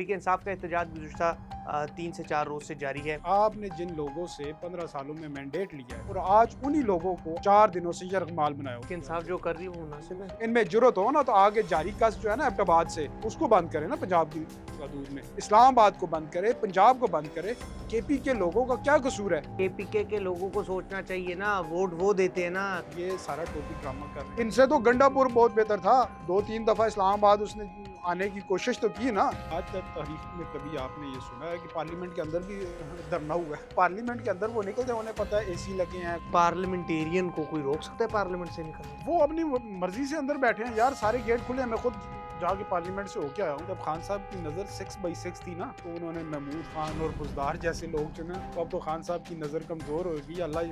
तहरीक इंसाफ का एहतजाज गुज़िश्ता 3 से 4 रोज़ से जारी है। आपने जिन लोगों से 15 सालों में मैंडेट लिया है और आज उन्हीं लोगों को 4 दिनों से यरगमाल बनाया कि इंसाफ जो कर रही है वो मुनासिब है। इनमें जुर्रत हो ना तो आगे जारी कस जो है ना एबटाबाद से उसको बंद करे ना, पंजाब की हदूद में इस्लामाबाद को बंद करे, पंजाब को बंद करे। केपी के लोगों का क्या कसूर है? केपीके के लोगों को सोचना चाहिए ना, वोट वो देते हैं ना। ये सारा टोपी ड्रामा कर रहे हैं। इनसे तो गंडापुर बहुत बेहतर था, 2-3 दफा इस्लामाबाद उसने आने की कोशिश तो की ना। आज तक तारीख में कभी आपने ये सुना है कि पार्लियामेंट के अंदर भी धरना हुआ है? पार्लियामेंट के अंदर वो निकलते हैं, उन्हें पता है एसी लगे हैं। पार्लियामेंटेरियन को कोई रोक सकता है पार्लियामेंट से निकलने? वो अपनी मर्जी से अंदर बैठे हैं यार, सारे गेट खुले हैं। मैं खुद जाके पार्लियामेंट से होके आया हूँ। जब खान साहब की नज़र 6/6 थी ना, तो उन्होंने महमूद खान और बुजदार जैसे लोग चुने। तो अब तो खान साहब की नज़र कमज़ोर होगी, अल्लाह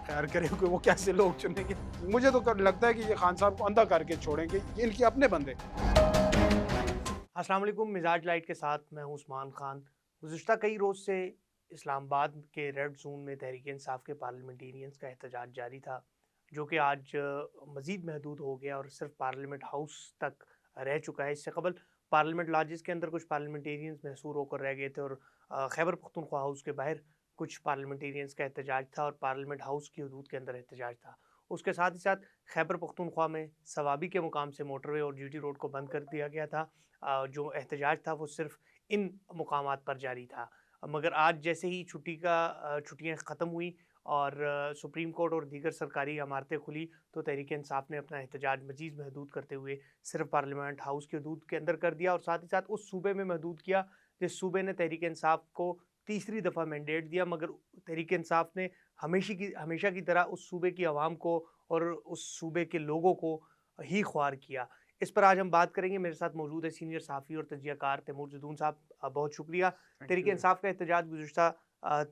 खैर करे कि वो कैसे लोग चुनेंगे। मुझे तो लगता है कि ये खान साहब को अंधा करके छोड़ेंगे, ये इनके अपने बंदे। अस्सलाम वालेकुम, मिजाज लाइट के साथ मैं हूं उस्मान खान। गुज़िश्ता कई रोज़ से इस्लामाबाद के रेड जोन में तहरीक इंसाफ के पार्लियामेंटेरियंस का एहतजाज जारी था, जो कि आज मज़ीद महदूद हो गया और सिर्फ पार्लियामेंट हाउस तक रह चुका है। इससे कबल पार्लियामेंट लॉजेस के अंदर कुछ पार्लियामेंटेरियंस महसूर होकर रह गए थे और खैबर पख्तूनख्वा हाउस के बाहर कुछ पार्लियामेंटेरियंस का एहतजाज था और पार्लियामेंट हाउस की हदूद के अंदर एहतजाज था। उसके साथ ही साथ खैबर पख्तूनख्वा में सवाबी के मुकाम से मोटरवे और जीटी रोड को बंद कर दिया गया था। जो एहतजाज था वो सिर्फ इन मुकामात पर जारी था। मगर आज जैसे ही छुट्टियाँ ख़त्म हुई और सुप्रीम कोर्ट और दीगर सरकारी इमारतें खुली, तो तहरीक इंसाफ ने अपना एहतजाज मज़ीद महदूद करते हुए सिर्फ पार्लियामेंट हाउस की हदूद के अंदर कर दिया और साथ ही साथ उस सूबे में महदूद किया जिस सूबे ने तहरीक इंसाफ को तीसरी दफ़ा मैंडेट दिया। मगर तहरीक इंसाफ ने हमेशा की तरह उस सूबे की आवाम को और उस सूबे के लोगों को ही ख्वार किया। इस पर आज हम बात करेंगे। मेरे साथ मौजूद है सीनियर सहाफ़ी और तजज़ियाकार तैमूर जदून साहब। बहुत शुक्रिया। तहरीक इंसाफ का एहतजाज गुज़िश्ता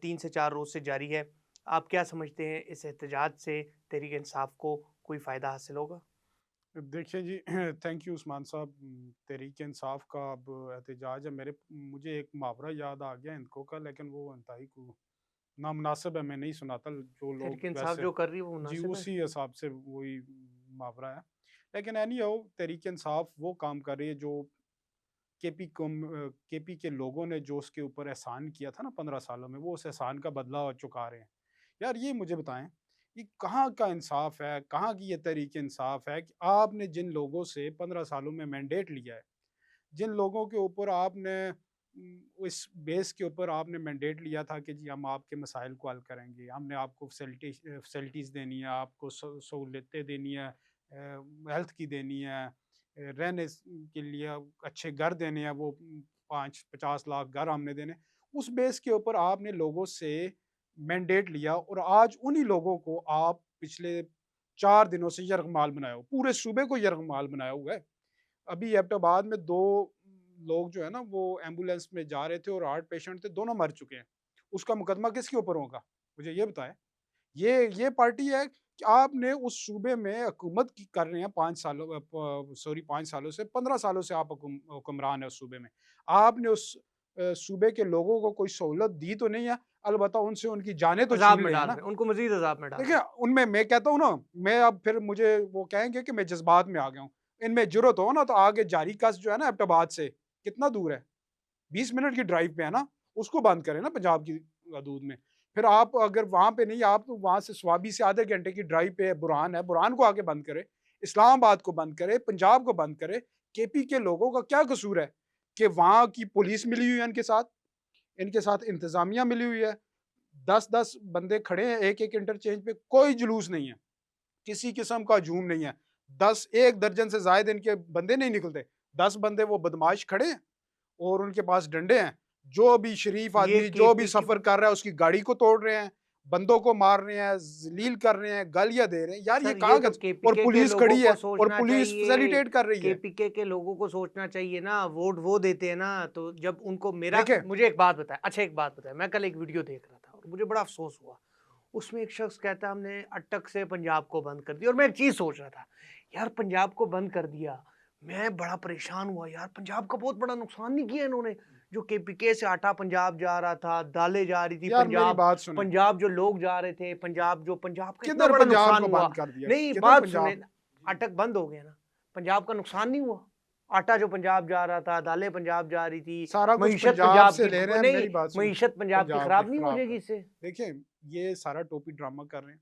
3 से 4 रोज़ से जारी है। आप क्या समझते हैं, इस एहतजाज से तहरीक इंसाफ को कोई फ़ायदा हासिल होगा? देखिए जी, थैंक यू उस्मान साहब। तहरीक इंसाफ का अब एहतजाज है। मुझे एक मुहावरा याद आ गया हिंदको का, लेकिन वो इंतहाई को नामुनासिब है, मैं नहीं सुनाता। जो लोग तहरीक इंसाफ वैसे जो कर रही है वो जी मुनासिब है? उसी हिसाब से वही मुहावरा है। लेकिन एनी हो, तहरीक इंसाफ वो काम कर रही है जो केपी के लोगों ने जो उसके ऊपर एहसान किया था ना 15 सालों में, वो उस एहसान का बदला चुका रहे हैं। यार ये मुझे बताएं, ये कहाँ का इंसाफ है, कहाँ की ये तहरीक इंसाफ है कि आपने जिन लोगों से 15 सालों में मैंडेट लिया है, जिन लोगों के ऊपर आपने इस बेस के ऊपर आपने मैंडेट लिया था कि जी हम आपके मसाइल को हल करेंगे, हमने आपको फैसिलिटीज़ देनी है, आपको सहूलतें देनी है, हेल्थ की देनी है, रहने के लिए अच्छे घर देने हैं, वो 5-50 लाख घर हमने देने। उस बेस के ऊपर आपने लोगों से मैंडेट लिया और आज उन्हीं लोगों को आप पिछले 4 दिनों से यरगमाल बनाया हो, पूरे सूबे को यरगमाल बनाया हुआ है। अभी एबटाबाद में 2 लोग जो है ना, वो एम्बुलेंस में जा रहे थे और हार्ट पेशेंट थे, दोनों मर चुके हैं। उसका मुकदमा किसके ऊपर होगा? मुझे ये बताएँ। ये पार्टी है कि आपने उस सूबे में हुकूमत की कर रहे हैं 5 सालों से, 15 सालों से आप हुक्मरान है उस सूबे में। आपने उस सूबे के लोगों को कोई सहूलत दी तो नहीं है, अलबत्ता उनसे उनकी जानें तो अज़ाब छीन में ली है डाल ना। रहे हैं, उनको मज़ीद अज़ाब में डाल रहे देखिए, हैं। उनमें मैं कहता हूँ ना, मैं अब फिर मुझे वो कहेंगे कि मैं जज़्बात में आ गया हूँ। इनमें जुर्रत हो ना तो आगे जारी कस जो है ना एबटाबाद से, कितना दूर है? 20 मिनट की ड्राइव पे है ना, उसको बंद करें ना पंजाब की हदूद में। फिर आप अगर वहाँ पे नहीं, आप तो वहाँ से स्वाबी से आधे घंटे की ड्राइव पे बुरहान है, बुरहान को आके बंद करें, इस्लामाबाद को बंद करें, पंजाब को बंद करें। केपी के लोगों का क्या कसूर है कि वहाँ की पुलिस मिली हुई है इनके साथ इंतज़ामिया मिली हुई है, 10-10 बंदे खड़े हैं एक-एक इंटरचेंज पे, कोई जुलूस नहीं है, किसी किस्म का हजूम नहीं है। 1 दर्जन से ज़ायद इनके बंदे नहीं निकलते, 10 बंदे वो बदमाश खड़े हैं और उनके पास डंडे हैं। जो भी शरीफ ये आदमी जो भी केपी की सफ़र कर रहा है उसकी गाड़ी को तोड़ रहे हैं, बंदों को मार रहे हैं, ज़लील कर रहे हैं, गालियाँ दे रहे हैं। यार ये सर, ये कहाँ का, तो और केपीके के पुलिस लोगों खड़ी को है और सोचना पुलिस चाहिए। फैसिलिटेट कर रही है। केपीके के लोगों को सोचना चाहिए ना, वोट वो देते हैं ना। तो जब उनको मेरा देखें, मुझे एक बात बताएं, अच्छा एक बात बताएं, मैं कल एक वीडियो देख रहा था और मुझे बड़ा अफसोस हुआ। उसमें एक शख्स कहता है हमने अटक से पंजाब को बंद कर दिया, और मैं एक चीज सोच रहा था, यार पंजाब को बंद कर दिया, मैं बड़ा परेशान हुआ। यार पंजाब का बहुत बड़ा नुकसान नहीं किया इन्होंने। जो केपीके से आटा पंजाब जा रहा था, दालें जा रही थी यार मेरी पंजाब, बात सुने, पंजाब जो लोग जा रहे थे, पंजाब का इतना किधर बड़ा पंजाब नुकसान को हुआ। बंद कर दिया? नहीं, किधर बात सुने, पंजाब? अटक बंद हो गया ना, पंजाब का नुकसान नहीं हुआ। आटा जो पंजाब जा रहा था, दालें पंजाब जा रही थी, सारा कुछ मईशत पंजाब पंजाब से की ले रहे हैं। नहीं, मेरी बात सुनिए, मईशत पंजाब की पंजाब खराब की नहीं हो खराब जाएगी कर इससे? देखिए, ये सारा टोपी ड्रामा कर रहे हैं।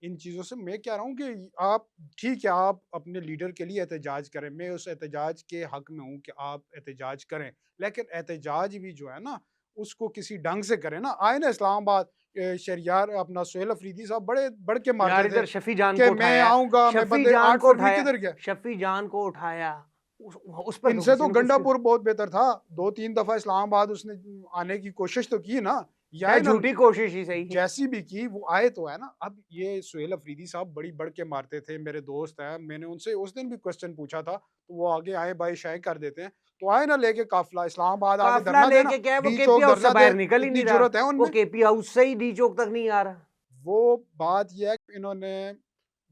इन चीज़ों से मैं कह रहा हूँ कि आप ठीक है, आप अपने लीडर के लिए एहतजाज करें, मैं उस एहतजाज के हक में हूँ कि आप एहतजाज करें, लेकिन एहतजाज भी जो है ना, उसको किसी ढंग से करें ना। आए ना इस्लामाबाद, शहरियार अपना सोहेल अफरीदी साहब बड़े बढ़ के यार मारते थे इधर शफी जान कि को मैं उठाया, आऊँगा, मैं शफी बंदे जान 8 को फरवरी उठाया, किधर गया? शफी जान को उठाया, उस पर तो इनसे किसी तो ने कुछ गंडापुर बहुत बेहतर था। 2-3 दफ़ा इस्लामाबाद उसने आने की कोशिश तो की ना, ये चाहे आए ना, झूठी कोशिश ही सही। जैसी भी की वो आए तो है ना। अब ये सोहेल अफरीदी साहब बड़ी बढ़ के मारते थे, मेरे दोस्त हैं, मैंने उनसे उस दिन भी क्वेश्चन पूछा था, तो वो आगे आए बाई शाये कर देते हैं। तो आए ना लेके काफिला इस्लामाबाद आके काफिला धरना देना, लेके क्या है, वो डी केपी चौक हाउस से धरना दे, बाहर निकल ही इतनी नहीं रहा, जुर्रत है वो उनमें। केपी हाउस से ही डी चौक तक नहीं आ रहा। वो बात ये है कि इन्होंने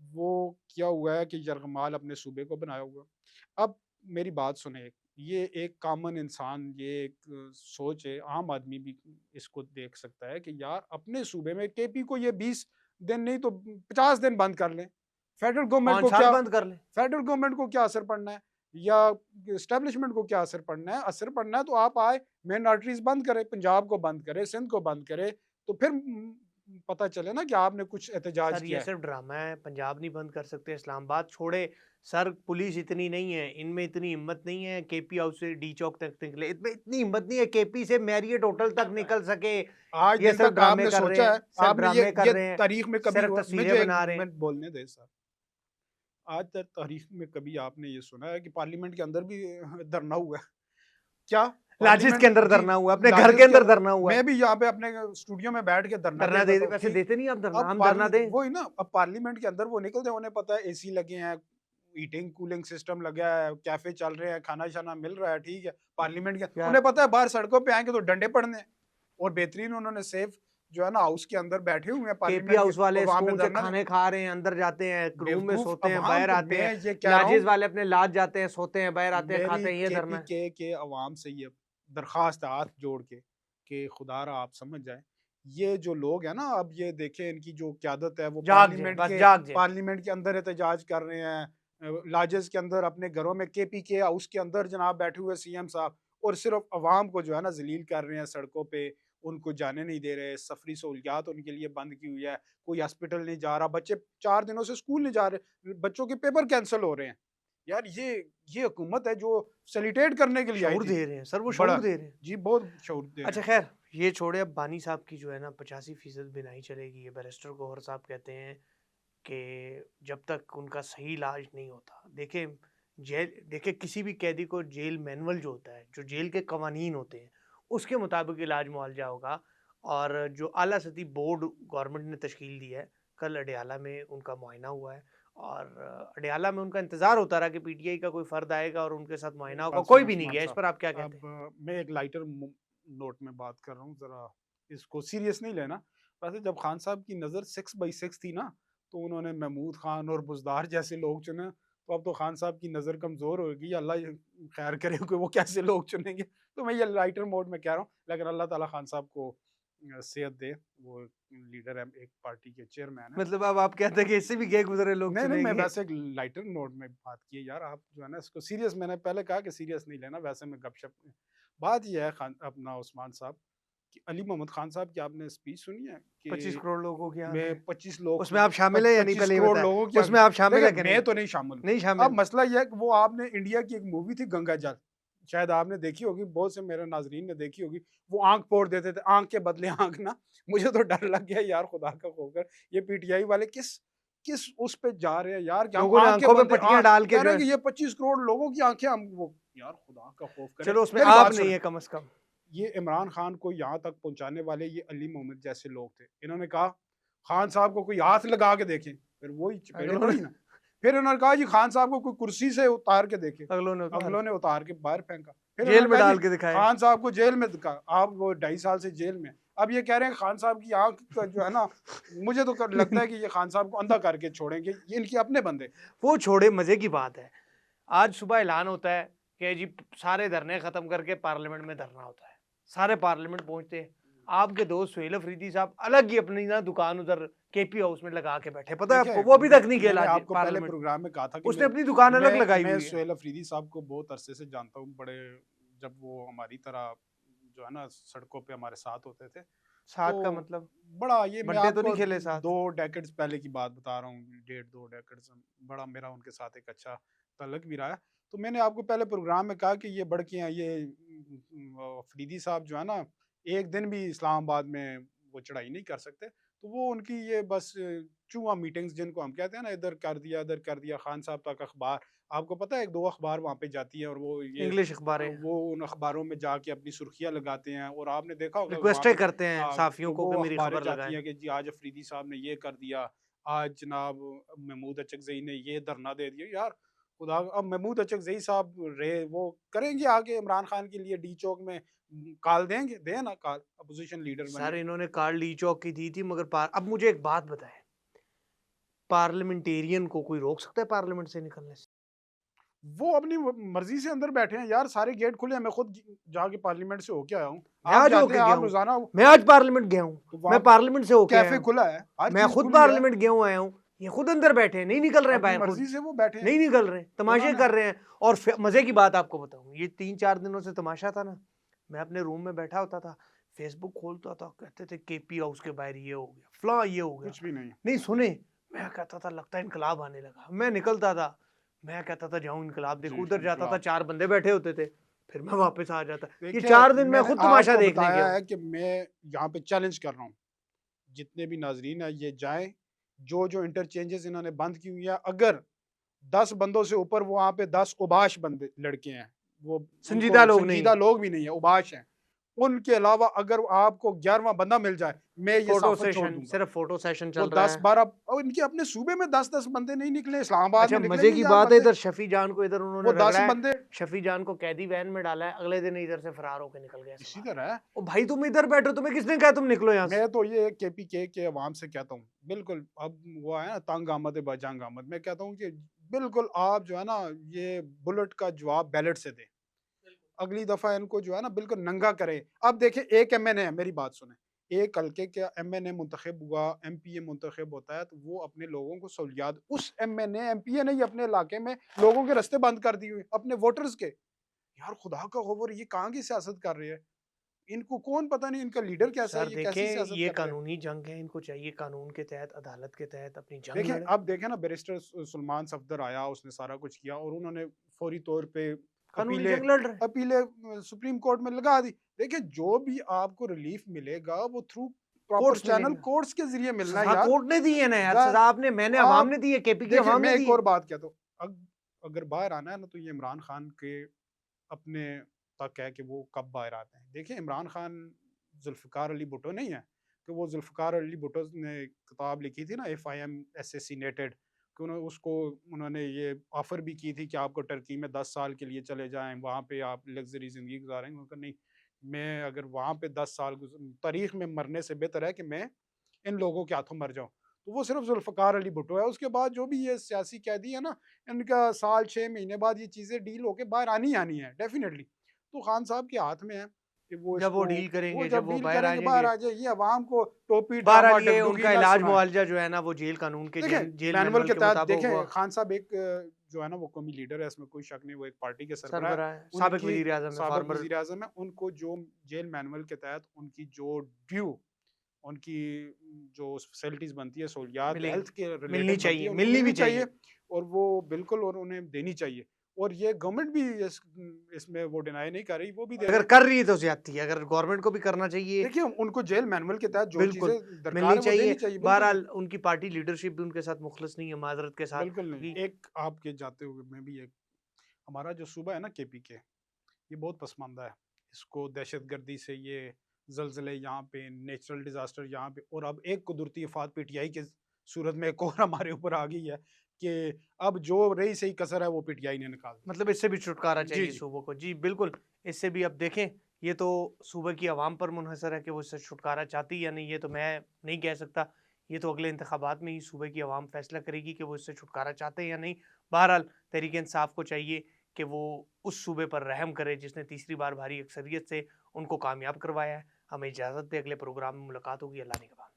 वो किया हुआ है कि यरगमाल अपने सूबे को बनाया हुआ है। अब मेरी बात सुने, ये एक कॉमन इंसान, ये एक सोच है, आम आदमी भी इसको देख सकता है कि यार अपने सूबे में केपी को ये 20 दिन नहीं तो 50 दिन बंद कर लें। फेडरल गवर्नमेंट 5 को साल क्या, बंद कर ले। फेडरल गवर्नमेंट को क्या असर पड़ना है, या एस्टेब्लिशमेंट को क्या असर पड़ना है? असर पड़ना है तो आप आए, मेन आर्टरीज बंद करें, पंजाब को बंद करें, सिंध को बंद करें, तो फिर पता चले ना कि आपने कुछ एहतजाज सर ये किया है। सिर्फ ड्रामा है, पंजाब नहीं बंद कर सकते, इस्लामाबाद छोड़े। सर पुलिस इतनी नहीं है, इनमें इतनी हिम्मत नहीं है केपी हाउस से डी चौक तक निकले, इतनी इतनी हिम्मत नहीं है केपी से मैरियट होटल तक निकल सके। आज ये दिन सिर्फ तक ड्रामे आपने कर रहे सोचा हैं, है, सिर्फ आपने ड्रामे कर ये रहे हैं, तारीख में कभी सिर्फ हुआ? तस्वीरें मुझे एक बना रहे हैं। मिनट बोलने दे सर। आज तक तारीख में कभी आपने ये सुना है कि पार्लियामेंट के अंदर भी धरना हुआ है? क्या लाजिस के पार्लियामेंट? अंदर जी, धरना हुआ, अपने घर लाजिस के के अंदर धरना हुआ है। मैं भी यहाँ पे अपने स्टूडियो में बैठ के धरना दे धरना दे देता दे, हूँ, वैसे ठीक। देते नहीं आप धरना, अब हम धरना दें। वही ना, अब पार्लियामेंट के अंदर वो निकलते हैं, उन्हें पता है एसी लगे हैं, हीटिंग कूलिंग सिस्टम लगा है, कैफे चल रहे हैं, खाना शाना मिल रहा है, ठीक है। पार्लियामेंट के यार उन्हें पता है बाहर सड़कों पे आएंगे तो डंडे पड़ने हैं, और बेहतरीन उन्होंने सेफ जो है ना हाउस के अंदर बैठे हुए हैं केपी पार्लियामेंट के, हाउस वाले और वहां पे सुकून से धरना दे। खाने खा रहे हैं, अंदर जाते हैं, रूम में बेवकूफ सोते हैं, अवाम बाहर को आते मैं हैं। ये कह रहा लाजिस हूँ, वाले अपने लाज जाते हैं, सोते हैं, बाहर आते हैं, मेरी खाते हैं, ये धरना है। केपी के अवाम से ये दरखास्त है हाथ जोड़ के कि खुदारा आप समझ जाएं, ये जो लोग हैं ना, अब ये देखें इनकी जो क्यादत है, वो जाग जाए, बस जाग जाए। पार्लियामेंट के अंदर एहतजाज कर रहे हैं, लॉजेस के अंदर, अपने घरों में, केपी के हाउस के अंदर जनाब बैठे हुए सीएम साहब, और सिर्फ अवाम को जो है ना जलील कर रहे हैं सड़कों पे, उनको जाने नहीं दे रहे, सफरी सहूलियात उनके लिए बंद की हुई है, कोई हॉस्पिटल नहीं जा रहा, बच्चे 4 दिनों से स्कूल नहीं जा रहे, बच्चों के पेपर कैंसिल हो रहे हैं। यार ये हुकूमत है जो फैसिलिटेट करने के लिए आई शऊर थी। दे रहे हैं सर, वो बड़ा शऊर दे रहे हैं। जी, बहुत शऊर दे रहे अच्छा हैं। खैर, ये छोड़े, अब बानी साहब की जो है ना 85% बिनाई चलेगी। ये बैरिस्टर गौहर साहब कहते हैं कि जब तक उनका सही इलाज नहीं होता, देखे किसी भी कैदी को जेल मैनुअल जो होता है, जो जेल के कवानीन होते हैं, उसके मुताबिक इलाज मुआवजा होगा। और जो आला सती बोर्ड गवर्नमेंट ने तश्कील दी है, कल अडयाला में उनका मुआयना हुआ है, और अडयाला में उनका इंतज़ार होता रहा कि पीटीआई का कोई फ़र्द आएगा और उनके साथ मुआयना होगा, बात कोई सुनो भी नहीं उस्मान गया। इस साहब, पर आप क्या कहते हैं? अब मैं एक लाइटर नोट में बात कर रहा हूँ, जरा इसको सीरियस नहीं लेना। वैसे जब खान साहब की नज़र 6/6 थी ना, तो उन्होंने महमूद खान और बुजदार जैसे लोग चुने, तो अब तो खान साहब की नज़र कमज़ोर होगी, अल्लाह ये खैर करे कि वो कैसे लोग चुनेंगे। तो मैं ये लाइटर मोड में कह रहा हूँ, लेकिन अल्लाह ताला खान साहब को सेहत दे, वो लीडर है, एक पार्टी के चेयरमैन है। मतलब अब आप कहते हैं कि इससे भी गए गुजरे लोग नहीं, मैं चुनेंगे? वैसे एक लाइटर नोट में बात की है यार, आप जो है ना इसको सीरियस, मैंने पहले कहा कि सीरियस नहीं लेना, वैसे में गपशप। बात ये है खान अपना उस्मान साहब कि अली मोहम्मद खान साहब की आपने स्पीच सुनी है 25 कि करोड़ लोगों की आंख मैं है। 25 लोग उसमें आप शामिल हैं या नहीं, 25 पहले ये करोड़ बताएं। लोगों की उसमें आप शामिल है देखिए कि मैं नहीं? तो नहीं शामिल हूँ। नहीं अब शामिल। मसला यह है कि वो आपने इंडिया की एक मूवी थी गंगा जल, शायद आपने देखी होगी, बहुत से मेरे नाजरीन ने देखी होगी। वो आंख फोड़ देते थे, आंख के बदले आंख ना। मुझे तो डर लग गया यार, खुदा का खोकर ये पीटीआई वाले किस किस उस पे जा रहे हैं यार, कि हम लोगों ने आंख के आंखों में बदले पट्टियां डाल के कह जो रहे है, हैं कि ये 25 करोड़ लोगों की आंखें हम वो, यार खुदा का खौफ करे। चलो उसमें मेरी आप बात नहीं सुने, है कम से कम। ये इमरान खान को यहाँ तक पहुंचाने वाले ये अली मोहम्मद जैसे लोग थे। इन्होंने कहा खान साहब को कोई हाथ लगा के देखें, फिर वही चपेड़े अगलों पड़ी ने ना। फिर उन्होंने कहा जी खान साहब को कोई कुर्सी से उतार के देखे, अगलों ने उतार अगलों ने उतार के बाहर फेंका। फिर जेल उन्होंने में कहा डाल जी के दिखाया। खान साहब को जेल में दिखा, आप वो 2.5 साल से जेल में। अब ये कह रहे हैं खान साहब की आंख का जो है ना, मुझे तो लगता है कि ये खान साहब को अंधा करके छोड़ेंगे, ये इनके अपने बंदे। वो छोड़े, मजे की बात है, आज सुबह ऐलान होता है कि जी सारे धरने खत्म करके पार्लियामेंट में धरना होता है, सारे पार्लियामेंट पहुंचते हैं। आपके दोस्त सुहेल अफरीदी साहब अलग ही अपनी ना दुकान उधर केपी हाउस में लगा के बैठे, पता है देखिए, आपको? वो अभी तक नहीं मैंने खेला आपको पहले पार्लियामेंट, प्रोग्राम में कहा था कि उसने अपनी दुकान अलग लगाई मैं हुई है। सुहेल अफरीदी साहब को बहुत अरसे से जानता हूँ, बड़े जब वो हमारी तरह जो है ना सड़कों पे हमारे साथ होते थे, साथ का तो मतलब बड़ा ये मैं बंटे तो नहीं आपको खेले साथ? 2 डेकेड्स पहले की बात बता रहा हूँ, डेढ़ 2 डेकेड्स, बड़ा मेरा उनके साथ एक अच्छा ताल्लुक भी रहा है। तो मैंने आपको पहले प्रोग्राम में कहा कि ये बड़कियाँ ये अफरीदी साहब जो है ना, एक दिन भी इस्लामाबाद में वो चढ़ाई नहीं कर सकते। तो वो उनकी ये बस चूहा मीटिंग्स जिनको हम कहते हैं ना, इधर कर दिया, खान साहब तक अखबार, आपको पता है 1-2 अखबार वहाँ पे जाती है और वो ये इंग्लिश अखबारें वो उन अखबारों में जाके अपनी सुर्खियाँ लगाते हैं और आपने देखा होगा वहाँ रिक्वेस्टें पे करते हैं साफियों तो को कि वो मेरी अखबारें खबर जाती लगाएं। हैं कि जी आज अफरीदी साहब ने ये कर दिया, आज जनाब महमूद अचकज़ई ने ये धरना दे दिया। यार खुदा, अब महमूद अचकज़ई साहब रहे, वो करेंगे आगे इमरान खान के लिए डी चौक में कॉल देंगे, दें ना कॉल, अपोजिशन लीडर बने। सर इन्होंने कार्ल ली चौक की दी थी, मगर अब मुझे एक बात बताएं, पार्लियामेंटेरियन को कोई रोक सकता है पार्लियामेंट से निकलने से? वो अपनी मर्जी से अंदर बैठे हैं यार, सारे गेट खुले हैं, मैं खुद जाके पार्लियामेंट से होके आया हूँ। मैं आप आज जाते होके हैं, गया आप हूँ, रोजाना मैं आज पार्लियामेंट गया हूँ, तो मैं वहाँ पार्लियामेंट से होके आया कैफे हूँ, खुला है, हर मैं चीज खुद खुली है, पार्लियामेंट गया हूँ, आया हूँ, ये खुद अंदर बैठे हैं, नहीं निकल रहे हैं अपनी बाहर, खुद मर्जी से वो बैठे हैं। नहीं निकल रहे, तमाशे उन्होंने कर रहे हैं। और मजे की बात आपको बताऊं, ये 3-4 दिनों से तमाशा था ना, मैं अपने रूम में बैठा होता था, फेसबुक खोलता था, कहते थे केपी हाउस के बाहर ये हो गया, फला ये हो गया, कुछ भी नहीं। नहीं सुने, मैं कहता था लगता है इनकलाब आने लगा, मैं निकलता था, मैं कहता था जाऊं इनकलाब देखो, जी, उधर जाता था इनकलाब। 4 बंदे बैठे होते थे, फिर मैं वापस आ जाता। ये देखिए 4 दिन मैं मैंने खुद तमाशा आपको देखने गया बताया हूँ। है कि मैं यहाँ पे चैलेंज कर रहा हूँ, जितने भी नाजरीन है ये जाएं, जो जो इंटरचेंजेस इन्होंने बंद की हुई है, अगर 10 बंदों से ऊपर वो वहाँ पे 10 उबाश बंदे लड़के हैं, वो संजीदा उनको लोग नहीं संजीदा है, लोग भी नहीं है, उबाश हैं, उनके अलावा अगर आपको 11वां बंदा मिल जाए, मैं ये फोटो साफत छोड़ सेशन, दूंगा। सिर्फ फोटो सेशन वो चल रहा है। 10-12 और इनके अपने सूबे में 10-10 बंदे नहीं निकले, इस्लामाबाद अच्छा में मजे निकलेंगे की यार बात है, बंदे, इधर शफी जान को इधर उन्होंने वो 10 रगड़ा है, बंदे शफी जान को कैदी वैन में डाला है, अगले दिन इधर से फरार होकर निकल गया इसी समाज। तरह है। ओ भाई तुम इधर बैठो, तुम्हें किसने कहा तुम निकलो यहाँ से? मैं तो ये केपीके के अवाम से कहता हूँ, बिल्कुल अब वो है ना तंग आमद बजंग आमद, मैं कहता हूँ कि बिल्कुल आप जो है ना ये बुलेट का जवाब बैलेट से दें, अगली दफा इनको जो है ना बिल्कुल नंगा करें। अब देखिए एक एमएनए है, मेरी बात सुने, एक हल्के का एमएनए मुंतखब हुआ, एमपीए मुंतखब होता है, तो वो अपने लोगों को सहूलियात, उस एमएनए एमपीए ने ही अपने इलाके में लोगों के रास्ते बंद कर दिए हुए अपने वोटर्स के। यार खुदा का खबर, ये कहाँ की सियासत कर रही है, इनको कौन, पता नहीं इनका लीडर कैसा है, सर ये कैसी देखें, सियासत ये कर रहे हैं। कानूनी जंग है, इनको चाहिए कानून के तहत, अदालत के तहत अपनी जंग देखें लड़े। अब देखें ना, बैरिस्टर सुलेमान सफदर आया, उसने सारा कुछ किया और उन्होंने फौरी तौर पे कानूनी अपीलें जंग लड़ रहे हैं। अपीलें सुप्रीम कोर्ट में लगा दी। देखिए जो भी आपको रिलीफ मिलेगा वो थ्रू प्रॉपर कोर्ट्स चैनल मिलेगा, कोर्ट्स के जरिए मिलना है सजा यार। कोर्ट ने दी है ना यार, जा सजा आपने, मैंने अवाम आप ने दी है, केपी की देखिए अवाम मैं ने एक दी है। और बात कहता हूँ, अगर बाहर आना है ना तो ये इमरान खान के अपने तक है कि वो कब बाहर आते हैं। देखिए इमरान खान जुल्फ़िकार अली भुट्टो नहीं है कि वो जुल्फ़िकार अली भुट्टो ने किताब लिखी थी ना, इफ़ आई एम असैसिनेटेड, कि उन्होंने ये ऑफ़र भी की थी कि आपको टर्की में 10 साल के लिए चले जाएँ, वहाँ पे आप लग्ज़री ज़िंदगी गुज़ारेंगे। उन्होंने कहा नहीं, मैं अगर वहाँ पे 10 साल तारीख़ में मरने से बेहतर है कि मैं इन लोगों के हाथों मर जाऊँ। तो वो सिर्फ़ ज़ुल्फ़िकार अली भुट्टो है, उसके बाद जो भी ये सियासी कैदी है ना, इनका साल 6 महीने बाद ये चीज़ें डील होके बाहर आनी ही आनी है डेफ़िनेटली। तो खान साहब के हाथ में है कि वो जब वो इसको, डील वो करेंगे, जब जब वो डील बाहर आ करेंगे बाहर जाएंगे, आ जाए, ये अवाम को टोपी बहरहाल ड्रामा ये डगडुगी उनका ना इलाज सुनाए। मुआवजा जो है ना, वो जेल कानून के, देखें जेल मैनुअल मैनुअल के के तहत मुताबिक होगा। देखें खान साहब एक जो है ना वो कौमी लीडर है, इसमें कोई शक नहीं, वो एक पार्टी के सरबराह है। सरबराह है, साबिक उनकी वजीर आजम है, साबिक फार्मर। वज़ीर आज़म है, उनको जो जेल मैनुअल के तहत उनकी जो ड्यू, उनकी जो फैसिलिटीज़ बनती है, सहूलियात हेल्थ मिलेगी, के मिलनी रिलेटेड बनती चाहिए, है, उनको मिलनी भी मिलनी चाहिए चाहिए। और वो बिल्कुल और उन्हें देनी चाहिए। और ये गवर्नमेंट भी इसमें वो डिनाई नहीं कर रही, वो भी दे रहे अगर हैं। कर रही है तो ज्यादती है, अगर गवर्नमेंट को भी करना चाहिए, देखिए उनको जेल मैनुअल के तहत जो बिल्कुल चीज़ें दरकार मिलनी है वो चाहिए। देनी चाहिए, बिल्कुल नहीं, बहरहाल उनकी पार्टी लीडरशिप भी उनके साथ मुखलिस नहीं है, माजरत के साथ, बिल्कुल नहीं। क्योंकि एक आपके जाते हुए मैं भी एक, हमारा जो सूबा है ना केपीके, ये बहुत पसमानदा है। इसको दहशतगर्दी से, ये ज़लज़ले यहाँ पे, नेचुरल डिज़ास्टर यहाँ पे, और अब एक कुदरती आफ़ात पीटीआई के सूरत में एक और हमारे ऊपर आ गई है कि अब जो रही सही कसर है वो पीटीआई ने निकाल दी। मतलब इससे भी छुटकारा जी, चाहिए जी। सूबों को। जी बिल्कुल, इससे भी अब देखें, ये तो सूबे की आवाम पर मुनहसर है कि वो इससे छुटकारा चाहती है या नहीं, ये तो मैं नहीं कह सकता। ये तो अगले इंतखाबात में ही सूबे की आवाम फैसला करेगी कि वो इससे छुटकारा चाहते हैं या नहीं। बहरहाल तहरीक इंसाफ को चाहिए कि वो उस सूबे पर रहम करे जिसने तीसरी बार भारी अक्सरियत से उनको कामयाब करवाया है। हमें इजाज़त दें, अगले प्रोग्राम में मुलाकात होगी। अल्लाह ने